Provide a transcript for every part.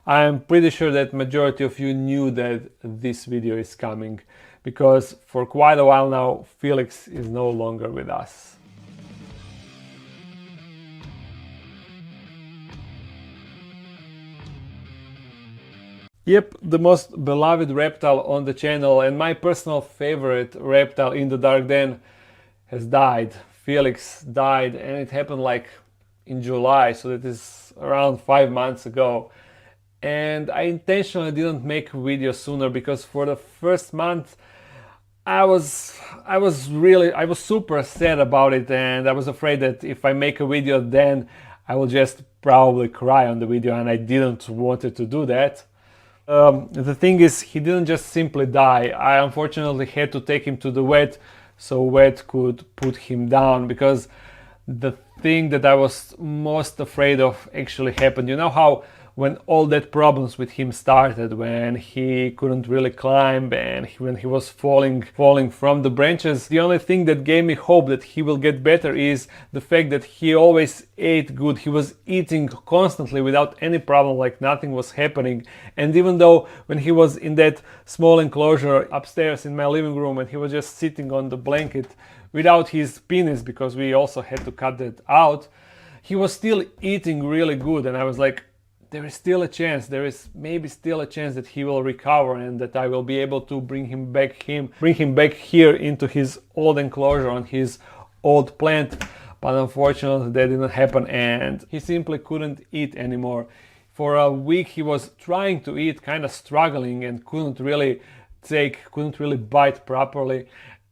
I'm pretty sure that majority of you knew that this video is coming, because for quite a while now Felix is no longer with us. Yep, the most beloved reptile on the channel and my personal favorite reptile in the dark den has died. Felix died, and it happened like in July, so that is around 5 months ago. And I intentionally didn't make a video sooner because for the first month I was super sad about it, and I was afraid that if I make a video then I will just probably cry on the video, and I didn't want to do that. The thing is, he didn't just simply die. I unfortunately had to take him to the vet so vet could put him down, because the thing that I was most afraid of actually happened. You know how when all that problems with him started, when he couldn't really climb and when he was falling from the branches, the only thing that gave me hope that he will get better is the fact that he always ate good. He was eating constantly without any problem, like nothing was happening. And even though when he was in that small enclosure upstairs in my living room and he was just sitting on the blanket without his penis, because we also had to cut that out, he was still eating really good. And I was like, there is still a chance, there is maybe still a chance that he will recover and that I will be able to bring him back here into his old enclosure on his old plant. But unfortunately that didn't happen, and he simply couldn't eat anymore. For a week he was trying to eat, kind of struggling, and couldn't really bite properly.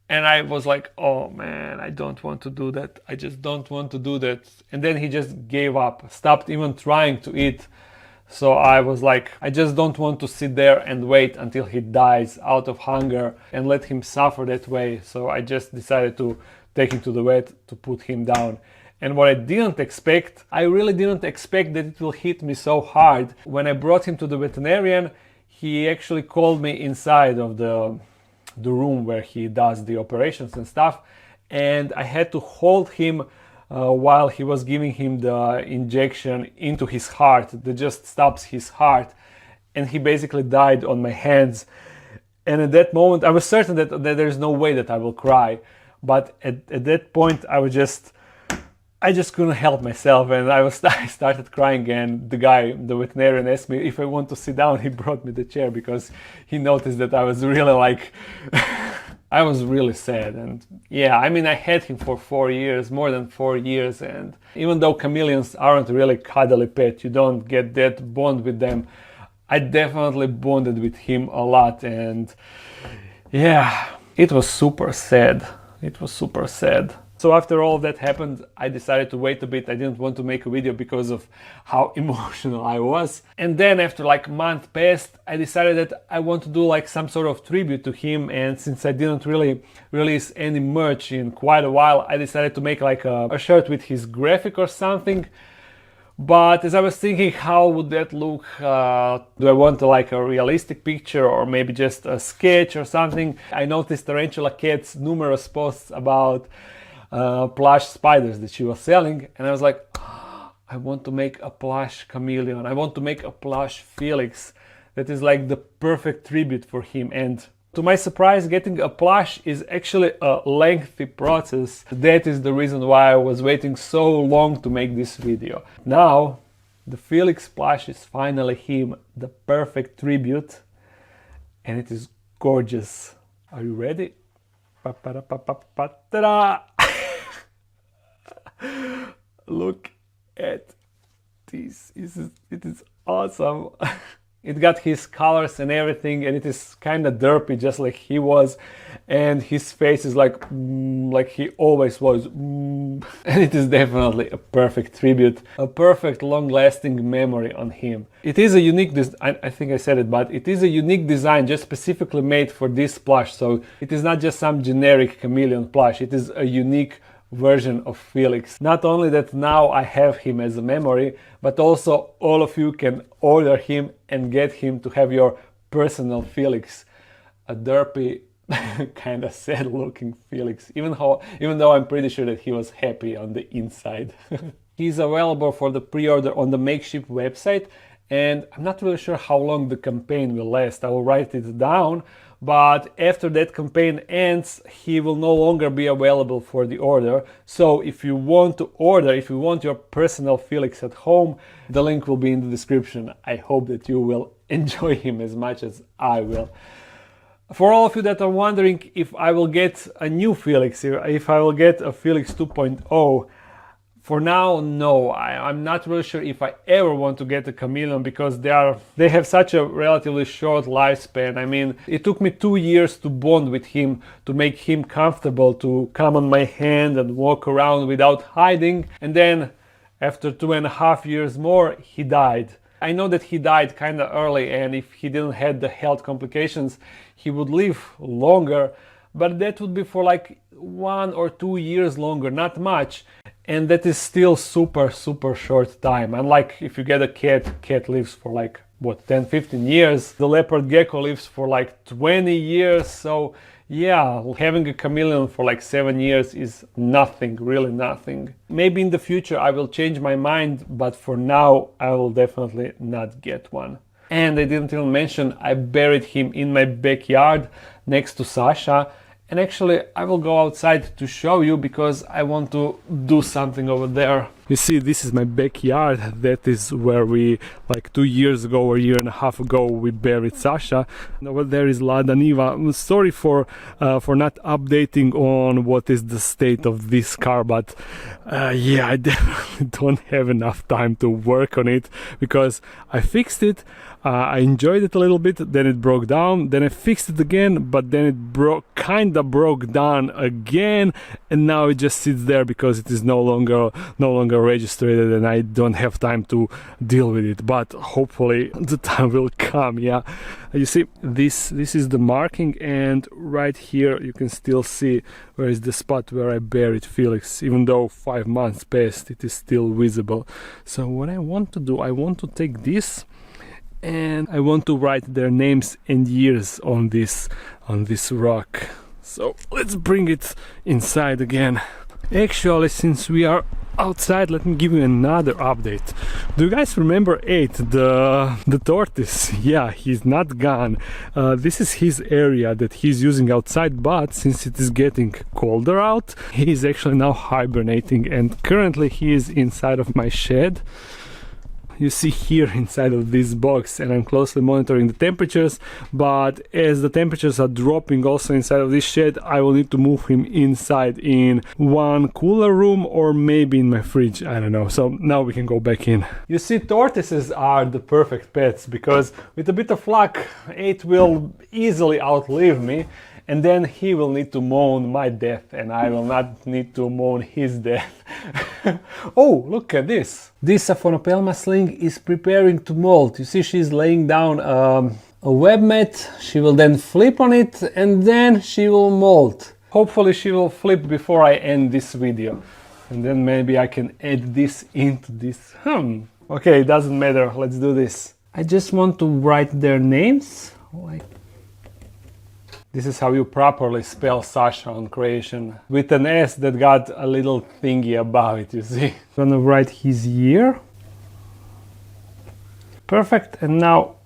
And I was like, oh man, I don't want to do that. I just don't want to do that. And then he just gave up, stopped even trying to eat. So I was like, I just don't want to sit there and wait until he dies out of hunger and let him suffer that way. So I just decided to take him to the vet to put him down. And what I really didn't expect that it will hit me so hard. When I brought him to the veterinarian, he actually called me inside of the room where he does the operations and stuff. And I had to hold him while he was giving him the injection into his heart that just stops his heart, and he basically died on my hands. And at that moment I was certain that there's no way that I will cry, but at that point I just couldn't help myself, and I started crying. And the veterinarian asked me if I want to sit down. He brought me the chair because he noticed that I was really like I was really sad. And yeah, I mean, I had him for 4 years, more than 4 years, and even though chameleons aren't really cuddly pet, you don't get that bond with them, I definitely bonded with him a lot. And yeah, it was super sad. So after all of that happened, I decided to wait a bit. I didn't want to make a video because of how emotional I was. And then after like a month passed, I decided that I want to do like some sort of tribute to him. And since I didn't really release any merch in quite a while, I decided to make like a shirt with his graphic or something. But as I was thinking, how would that look? Do I want like a realistic picture or maybe just a sketch or something? I noticed Tarantula Cat's numerous posts about plush spiders that she was selling, and I was like, oh, I want to make a plush chameleon. I want to make a plush Felix. That is like the perfect tribute for him. And to my surprise, getting a plush is actually a lengthy process. That is the reason why I was waiting so long to make this video. Now the Felix plush is finally him, the perfect tribute, and it is gorgeous. Are you ready? Ta-da! Look at this. It is awesome. It got his colors and everything, and it is kind of derpy, just like he was, and his face is like he always was, and it is definitely a perfect tribute, a perfect long-lasting memory on him. It is a unique I think I said it, but it is a unique design just specifically made for this plush. So it is not just some generic chameleon plush, it is a unique version of Felix. Not only that now I have him as a memory, but also all of you can order him and get him to have your personal Felix. A derpy, kind of sad looking Felix, even though I'm pretty sure that he was happy on the inside. He's available for the pre-order on the Makeshift website, and I'm not really sure how long the campaign will last. I will write it down, but after that campaign ends, he will no longer be available for the order. So if you want to order, if you want your personal Felix at home, the link will be in the description. I hope that you will enjoy him as much as I will. For all of you that are wondering if I will get a new Felix, if I will get a Felix 2.0, for now, no. I'm not really sure if I ever want to get a chameleon, because they have such a relatively short lifespan. I mean, it took me 2 years to bond with him, to make him comfortable, to come on my hand and walk around without hiding. And then after 2.5 years more, he died. I know that he died kind of early, and if he didn't have the health complications, he would live longer, but that would be for like 1 or 2 years longer, not much. And that is still super short time. Unlike if you get a cat lives for like what, 10-15 years. The leopard gecko lives for like 20 years. So yeah, having a chameleon for like 7 years is nothing, really nothing. Maybe in the future I will change my mind, but for now I will definitely not get one. And I didn't even mention, I buried him in my backyard next to Sasha. And actually, I will go outside to show you, because I want to do something over there. You see, this is my backyard. That is where we, like 2 years ago or 1.5 years ago, we buried Sasha. And over there is Lada Niva. I'm sorry for not updating on what is the state of this car, but yeah, I definitely don't have enough time to work on it, because I fixed it. I enjoyed it a little bit, then it broke down, then I fixed it again, but then it kinda broke down again, and now it just sits there because it is no longer registered, and I don't have time to deal with it. But hopefully the time will come. Yeah, you see, this is the marking, and right here you can still see where is the spot where I buried Felix. Even though 5 months passed, it is still visible. So what I want to do, I want to take this, and I want to write their names and years on this rock. So let's bring it inside again. Actually, since we are outside, let me give you another update. Do you guys remember 8, the tortoise? Yeah, he's not gone. This is his area that he's using outside, but since it is getting colder out, he is actually now hibernating, and currently he is inside of my shed. You see here inside of this box, and I'm closely monitoring the temperatures, but as the temperatures are dropping also inside of this shed, I will need to move him inside in one cooler room, or maybe in my fridge, I don't know. So now we can go back in. You see, tortoises are the perfect pets, because with a bit of luck 8 will easily outlive me, and then he will need to mourn my death, and I will not need to mourn his death. Oh, look at this. This Aphonopelma sling is preparing to molt. You see, she's laying down a web mat. She will then flip on it, and then she will molt. Hopefully she will flip before I end this video. And then maybe I can add this into this. Okay, it doesn't matter. Let's do this. I just want to write their names. This is how you properly spell Sasha on creation, with an S that got a little thingy above it, you see. I'm gonna write his year. Perfect, and now...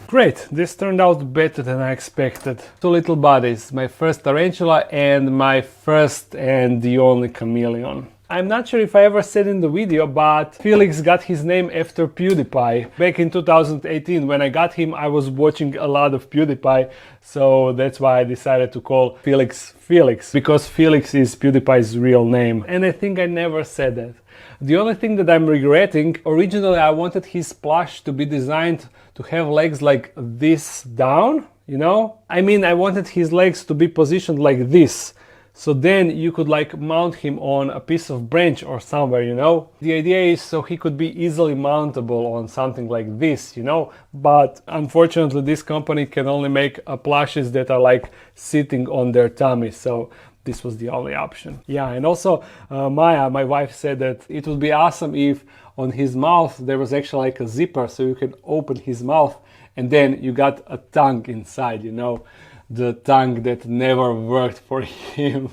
Great, this turned out better than I expected. 2 little bodies, my first tarantula and my first and the only chameleon. I'm not sure if I ever said in the video, but Felix got his name after PewDiePie. Back in 2018, when I got him, I was watching a lot of PewDiePie, so that's why I decided to call Felix Felix, because Felix is PewDiePie's real name. And I think I never said that. The only thing that I'm regretting, originally I wanted his plush to be designed to have legs like this down, you know? I mean, I wanted his legs to be positioned like this. So then you could like mount him on a piece of branch or somewhere, you know. The idea is so he could be easily mountable on something like this, you know. But unfortunately this company can only make plushes that are like sitting on their tummy. So this was the only option. Yeah, and also Maya, my wife, said that it would be awesome if on his mouth there was actually like a zipper, so you can open his mouth and then you got a tongue inside, you know. the tongue that never worked for him.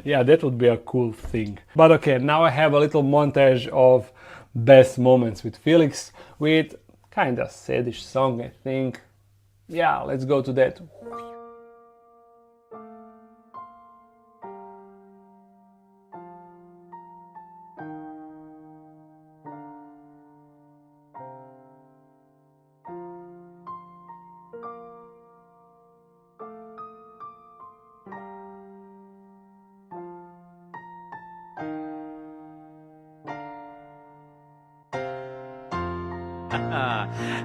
Yeah, that would be a cool thing. But okay, now I have a little montage of best moments with Felix with kinda sadish song, I think. Yeah, let's go to that.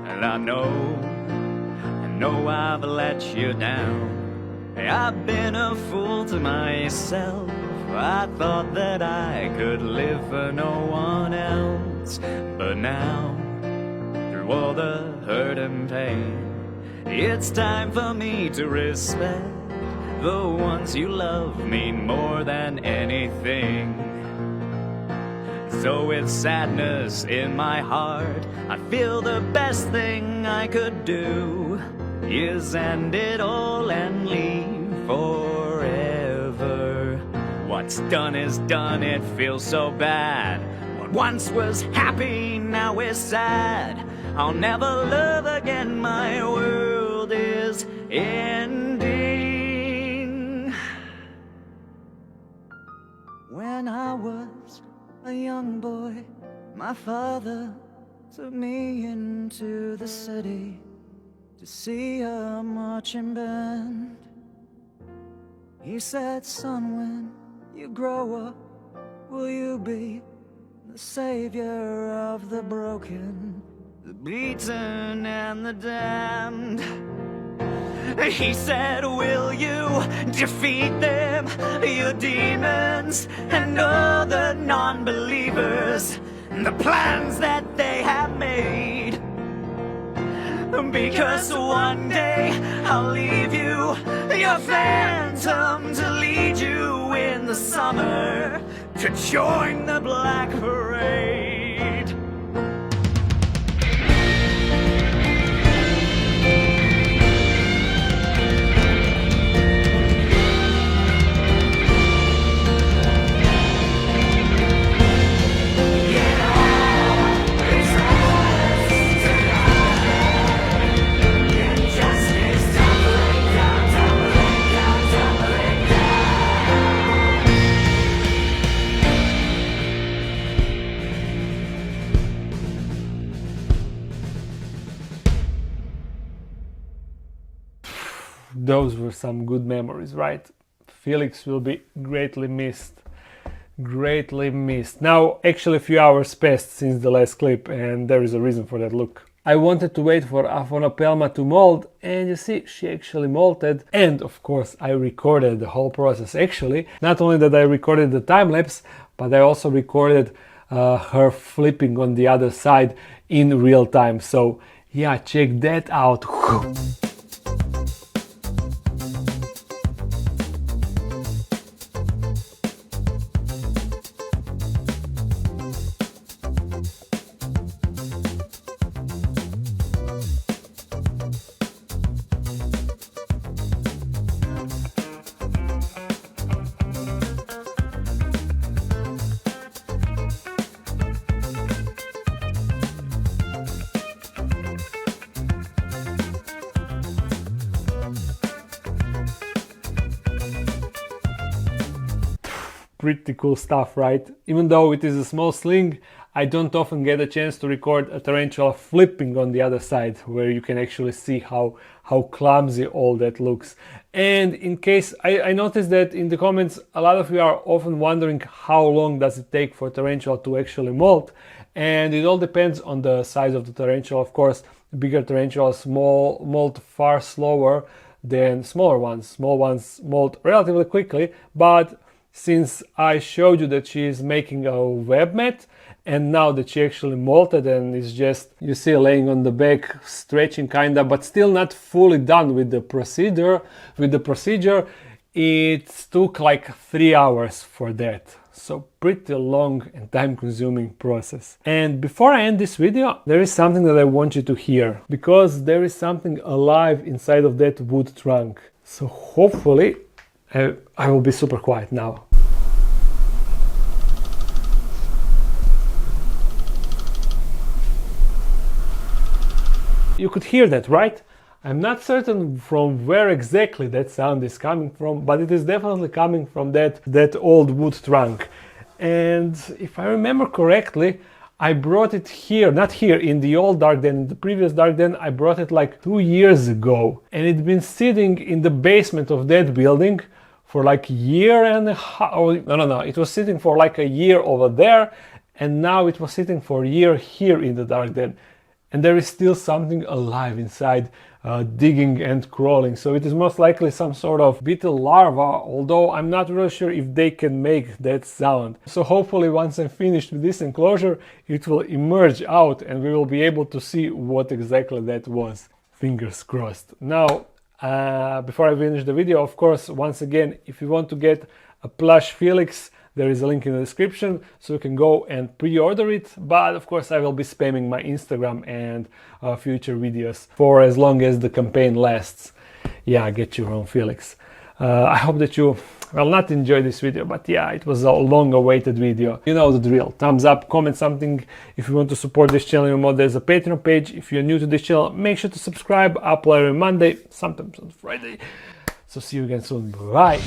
And I know I've let you down. I've been a fool to myself. I thought that I could live for no one else. But now, through all the hurt and pain, it's time for me to respect the ones you love me more than anything. So with sadness in my heart, I feel the best thing I could do is end it all and leave forever. What's done is done, it feels so bad. What once was happy now is sad. I'll never love again, my world is ending. When I was a young boy, my father took me into the city to see a marching band. He said, son, when you grow up, will you be the savior of the broken, the beaten and the damned? He said, will you defeat them, your demons and all the non-believers, the plans that they have made? Because one day I'll leave you, your phantom, to lead you in the summer to join the Black Parade. Those were some good memories, right? Felix will be greatly missed. Greatly missed. Now, actually a few hours passed since the last clip, and there is a reason for that. Look. I wanted to wait for Aphonopelma to molt, and you see, she actually molted. And of course, I recorded the whole process. Actually, not only that I recorded the time lapse, but I also recorded her flipping on the other side in real time. So yeah, check that out. Pretty cool stuff, right? Even though it is a small sling, I don't often get a chance to record a tarantula flipping on the other side, where you can actually see how clumsy all that looks. And in case, I noticed that in the comments, a lot of you are often wondering how long does it take for tarantula to actually molt, and it all depends on the size of the tarantula. Of course, bigger tarantulas molt far slower than smaller ones. Small ones molt relatively quickly, but since I showed you that she is making a web mat, and now that she actually molted and is just, you see, laying on the back, stretching kinda, but still not fully done with the procedure. It took like 3 hours for that. So pretty long and time-consuming process. And before I end this video, there is something that I want you to hear, because there is something alive inside of that wood trunk. So hopefully I will be super quiet now. You could hear that, right? I'm not certain from where exactly that sound is coming from, but it is definitely coming from that old wood trunk. And if I remember correctly, I brought it here, not here in the old dark den, in the previous dark den, I brought it like 2 years ago. And it's been sitting in the basement of that building for like a year and a half. Oh, no, it was sitting for like a year over there, and now it was sitting for a year here in the dark den. And there is still something alive inside, digging and crawling. So it is most likely some sort of beetle larva, although I'm not really sure if they can make that sound. So hopefully once I'm finished with this enclosure, it will emerge out and we will be able to see what exactly that was. Fingers crossed. Now, before I finish the video, of course, once again, if you want to get a plush Felix, there is a link in the description, so you can go and pre-order it. But of course I will be spamming my Instagram and future videos for as long as the campaign lasts. Yeah, get your own Felix. I hope that you will not enjoy this video, but yeah, it was a long-awaited video. You know the drill. Thumbs up, comment something if you want to support this channel even more. There's a Patreon page. If you're new to this channel, make sure to subscribe. Upload every Monday, sometimes on Friday. So see you again soon. Bye.